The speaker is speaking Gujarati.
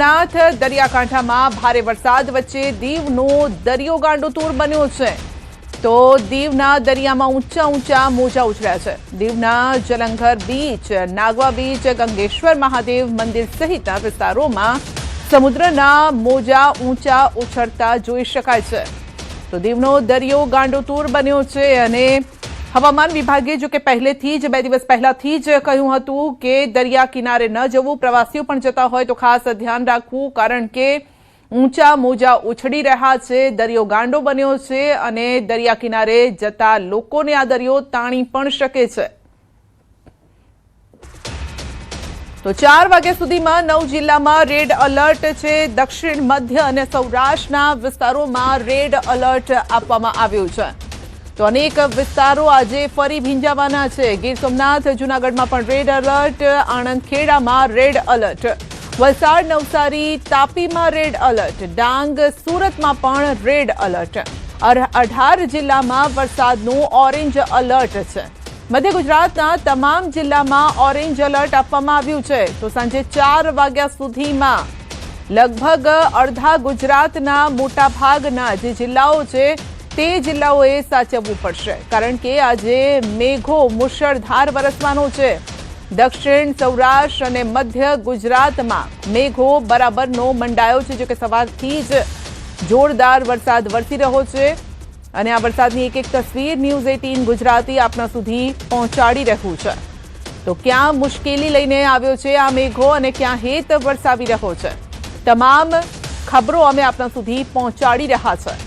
સોમનાથ દરિયાકાંઠામાં ભારે વરસાદ વચ્ચે દીવનો દરિયો ગાંડોતુર બન્યો છે તો દીવના દરિયામાં ઊંચા મોજા ઉછળ્યા છે। દીવના જલંધર બીચ, નાગવા બીચ, ગંગેશ્વર મહાદેવ મંદિર સહિતના વિસ્તારોમાં સમુદ્રના મોજા ઊંચા ઉછળતા જોઈ શકાય છે। તો દીવનો દરિયો ગાંડોતુર બન્યો છે અને હવામાન વિભાગે જો કે પહેલેથી જ 2 દિવસ પહેલાથી જ કહ્યું હતું કે દરિયા કિનારે ન જવું, પ્રવાસીઓ પણ જતા હોય તો ખાસ ધ્યાન રાખવું, કારણ કે ઊંચા મોજા ઉછળી રહ્યા છે, દરિયો ગાંડો બન્યો છે અને દરિયા કિનારે જતા લોકોને આ દરિયો તાણી પણ શકે છે। તો 4 વાગ્યા સુધીમાં 9 જિલ્લામાં રેડ એલર્ટ છે। દક્ષિણ, મધ્ય અને સૌરાષ્ટ્રના વિસ્તારોમાં રેડ એલર્ટ આપવામાં આવ્યું છે। તો અનેક વિસ્તારો આજે ફરી ભીંજાવાના છે। ગીર સોમનાથ, જૂનાગઢમાં પણ રેડ એલર્ટ, આણંદ, ખેડામાં રેડ એલર્ટ, વલસાડ, નવસારી, તાપીમાં રેડ એલર્ટ, ડાંગ, સુરતમાં પણ રેડ એલર્ટ, 18 જિલ્લામાં વરસાદનું ઓરેન્જ એલર્ટ છે। મધ્ય ગુજરાતના તમામ જિલ્લામાં ઓરેન્જ એલર્ટ આપવામાં આવ્યું છે। તો સાંજે 4 વાગ્યા સુધીમાં લગભગ અડધા ગુજરાતના મોટાભાગના જે જિલ્લાઓ છે તે જિલ્લાઓએ સાચવવું પડશે, કારણ કે આજે મેઘો મુશળધાર વરસવાનો છે। દક્ષિણ, સૌરાષ્ટ્ર અને મધ્ય ગુજરાતમાં મેઘો બરાબરનો મંડાયો છે, જો કે સવારથી જ જોરદાર વરસાદ વરસી રહ્યો છે અને આ વરસાદની એક તસવીર ન્યૂઝ 18 ગુજરાતી આપના સુધી પહોંચાડી રહ્યું છે। તો ક્યાં મુશ્કેલી લઈને આવ્યો છે આ મેઘો અને ક્યાં હેત વરસાવી રહ્યો છે, તમામ ખબરો અમે આપના સુધી પહોંચાડી રહ્યા છે।